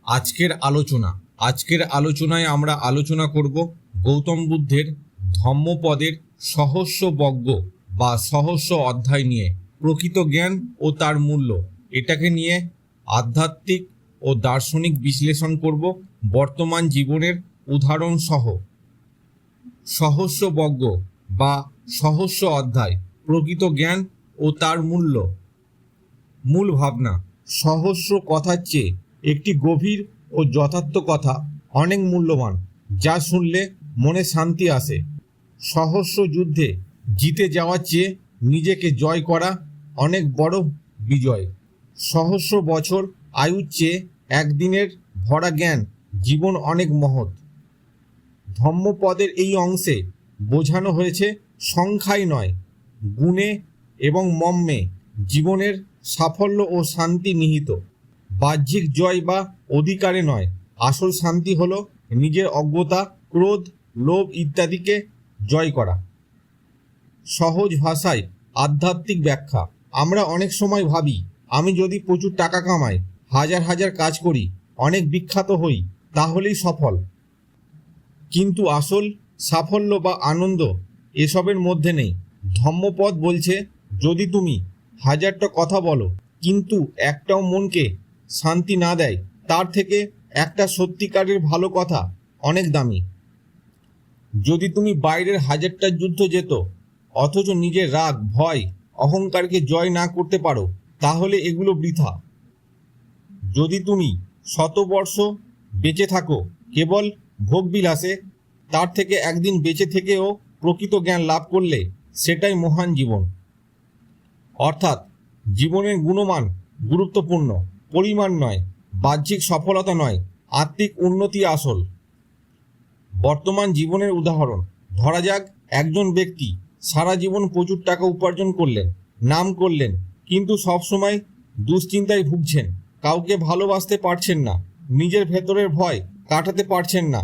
আজকের আলোচনায় আমরা আলোচনা করব গৌতম বুদ্ধের ধম্মপদের সহস্র বজ্ঞ বা সহস্র অধ্যায় নিয়ে। প্রকৃত জ্ঞান ও তার মূল্য, এটাকে নিয়ে আধ্যাত্মিক ও দার্শনিক বিশ্লেষণ করব বর্তমান জীবনের উদাহরণ সহ। সহস্র বজ্ঞ বা সহস্র অধ্যায়, প্রকৃত জ্ঞান ও তার মূল্য। মূল ভাবনা: সহস্র কথার চেয়ে একটি গভীর ও যথার্থ কথা অনেক মূল্যবান, যা শুনলে মনে শান্তি আসে। সহস্র যুদ্ধে জিতে যাওয়ার চেয়ে নিজেকে জয় করা অনেক বড় বিজয়। সহস্র বছর আয়ুর চেয়ে একদিনের ভরা জ্ঞান জীবন অনেক মহৎ। ধম্মপদের এই অংশে বোঝানো হয়েছে সংখ্যায় নয়, গুণে এবং মর্মে জীবনের সাফল্য ও শান্তি নিহিত। বাহ্যিক জয় বা অধিকারে নয়, আসল শান্তি হলো নিজের অজ্ঞতা, ক্রোধ, লোভ ইত্যাদিকে জয় করা। সহজ ভাষায় আধ্যাত্মিক ব্যাখ্যা: আমরা অনেক সময় ভাবি, আমি যদি প্রচুর টাকা কামাই, হাজার হাজার কাজ করি, অনেক বিখ্যাত হই, তাহলেই সফল। কিন্তু আসল সাফল্য বা আনন্দ এসবের মধ্যে নেই। ধম্মপদ বলছে, যদি তুমি হাজারটা কথা বলো কিন্তু একটাও মনকে শান্তি না দেয়, তার থেকে একটা সত্যিকারের ভালো কথা অনেক দামি। যদি তুমি বাইরের হাজারটা যুদ্ধ যেত অথচ নিজের রাগ, ভয়, অহংকারকে জয় না করতে পারো, তাহলে এগুলো বৃথা। যদি তুমি শতবর্ষ বেঁচে থাকো কেবল ভোগবিলাসে, তার থেকে একদিন বেঁচে থেকেও প্রকৃত জ্ঞান লাভ করলে সেটাই মহান জীবন। অর্থাৎ জীবনের গুণমান গুরুত্বপূর্ণ, পরিমাণ নয়, বাহ্যিক সফলতা নয়, আত্মিক উন্নতি আসল। বর্তমান জীবনের উদাহরণ: ধরা যাক একজন ব্যক্তি সারা জীবন প্রচুর টাকা উপার্জন করলেন, নাম করলেন, কিন্তু সবসময় দুশ্চিন্তায় ভুগছেন, কাউকে ভালোবাসতে পারছেন না, নিজের ভেতরের ভয় কাটাতে পারছেন না।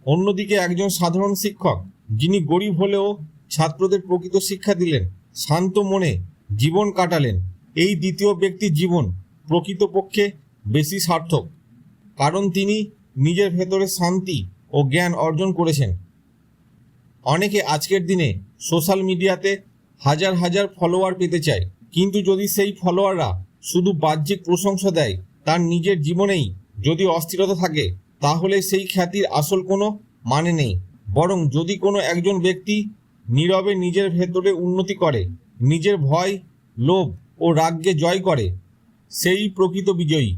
অন্যদিকে একজন সাধারণ শিক্ষক, যিনি গরিব হলেও ছাত্রদের প্রকৃত শিক্ষা দিলেন, শান্ত মনে জীবন কাটালেন, এই দ্বিতীয় ব্যক্তির জীবন প্রকৃতপক্ষে বেশি সার্থক, কারণ তিনি নিজের ভেতরে শান্তি ও জ্ঞান অর্জন করেছেন। অনেকে আজকের দিনে সোশ্যাল মিডিয়াতে হাজার হাজার ফলোয়ার পেতে চায়, কিন্তু যদি সেই ফলোয়াররা শুধু বাহ্যিক প্রশংসা দেয়, তার নিজের জীবনেই যদি অস্থিরতা থাকে, তাহলে সেই খ্যাতির আসল কোনো মানে নেই। বরং যদি কোনো একজন ব্যক্তি নীরবে নিজের ভেতরে উন্নতি করে, নিজের ভয়, লোভ ও রাগকে জয় করে, সেই প্রকৃত বিজয়ী।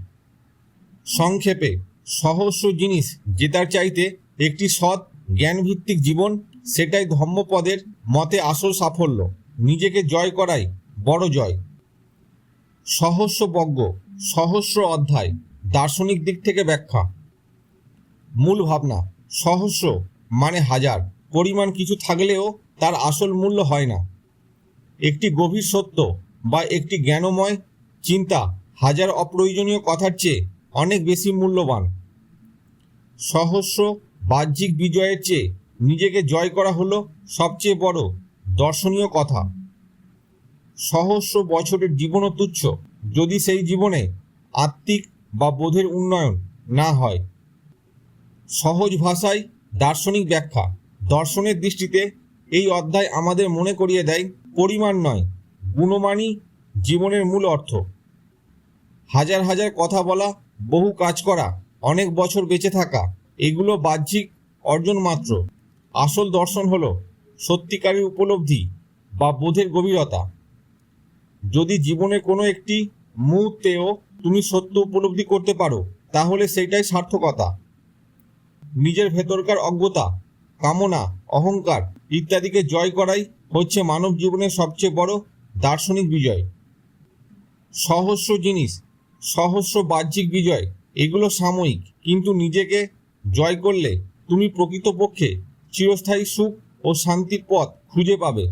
সংক্ষেপে, সহস্র জিনিস জেতার চাইতে একটি সৎ জ্ঞানভিত্তিক জীবন, সেটাই ধম্মপদের মতে আসল সাফল্য। নিজেকে জয় করাই বড় জয়। সহস্র বজ্ঞ, সহস্র অধ্যায়, দার্শনিক দিক থেকে ব্যাখ্যা। মূল ভাবনা: সহস্র মানে হাজার, পরিমাণ কিছু থাকলেও তার আসল মূল্য হয় না। একটি গভীর সত্য বা একটি জ্ঞানময় চিন্তা হাজার অপ্রয়োজনীয় কথার চেয়ে অনেক বেশি মূল্যবান। সহস্র বাহ্যিক বিজয়ের চেয়ে নিজেকে জয় করা হলো সবচেয়ে বড় দর্শনীয় কথা। সহস্র বছরের জীবনও তুচ্ছ যদি সেই জীবনে আত্মিক বা বোধের উন্নয়ন না হয়। সহজ ভাষায় দার্শনিক ব্যাখ্যা: দর্শনের দৃষ্টিতে এই অধ্যায় আমাদের মনে করিয়ে দেয়, পরিমাণ নয়, গুণমানই জীবনের মূল অর্থ। হাজার হাজার কথা বলা, বহু কাজ করা, অনেক বছর বেঁচে থাকা, এগুলো বাহ্যিক অর্জন মাত্র। আসল দর্শন হলো সত্যিকারের উপলব্ধি বা বোধের গভীরতা। যদি জীবনে কোনো একটি মুহূর্তেও তুমি সত্য উপলব্ধি করতে পারো, তাহলে সেটাই সার্থকতা। নিজের ভেতরকার অজ্ঞতা, কামনা, অহংকার ইত্যাদিকে জয় করাই হচ্ছে মানব জীবনের সবচেয়ে বড় দার্শনিক বিজয়। সহস্র জিনিস, সহস্র বাহ্যিক বিজয়, এগুলো সাময়িক, কিন্তু নিজেকে জয় করলে তুমি প্রকৃতপক্ষে চিরস্থায়ী সুখ ও শান্তির পথ খুঁজে পাবে।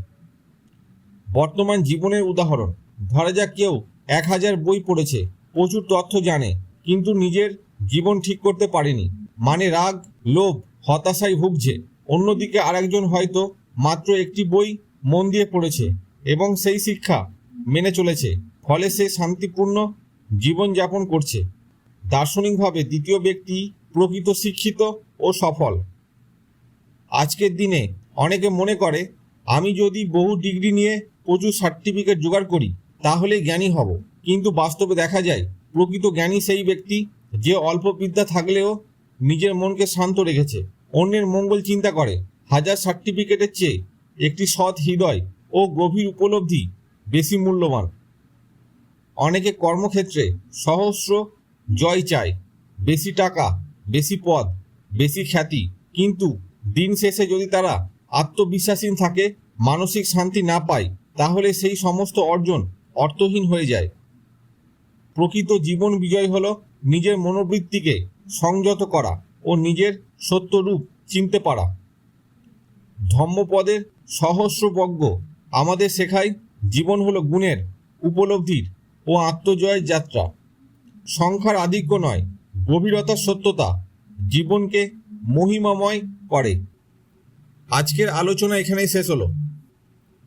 বর্তমান জীবনের উদাহরণ: ধরা যাক কেউ 1000 বই পড়েছে, প্রচুর তথ্য জানে, কিন্তু নিজের জীবন ঠিক করতে পারেনি, মানে রাগ, লোভ, হতাশায় ভুগছে। অন্যদিকে আরেকজন হয়তো মাত্র একটি বই মন দিয়ে পড়েছে এবং সেই শিক্ষা মেনে চলেছে, ফলে সে শান্তিপূর্ণ জীবনযাপন করছে। দার্শনিকভাবে দ্বিতীয় ব্যক্তি প্রকৃত শিক্ষিত ও সফল। আজকের দিনে অনেকে মনে করে আমি যদি বহু ডিগ্রি নিয়ে প্রচুর সার্টিফিকেট জোগাড় করি তাহলে জ্ঞানী হব, কিন্তু বাস্তবে দেখা যায় প্রকৃত জ্ঞানী সেই ব্যক্তি যে অল্প বিদ্যা থাকলেও নিজের মনকে শান্ত রেখেছে, অন্যের মঙ্গল চিন্তা করে। হাজার সার্টিফিকেটের চেয়ে একটি সৎ হৃদয় ও গভীর উপলব্ধি বেশি মূল্যবান। অনেকে কর্মক্ষেত্রে সহস্র জয় চায়, বেশি টাকা, বেশি পদ, বেশি খ্যাতি, কিন্তু দিন শেষে যদি তারা আত্মবিশ্বাসহীন থাকে, মানসিক শান্তি না পায়, তাহলে সেই সমস্ত অর্জন অর্থহীন হয়ে যায়। প্রকৃত জীবন বিজয় হল নিজের মনোবৃত্তিকে সংযত করা ও নিজের সত্যরূপ চিনতে পারা। ধম্মপদের সহস্রবজ্ঞ আমাদের শেখায় জীবন হলো গুণের, উপলব্ধির ও আত্মজয়ের যাত্রা। সংখ্যার আধিক্য নয়, গভীরতার সত্যতা জীবনকে মহিমাময় করে। আজকের আলোচনা এখানেই শেষ হলো।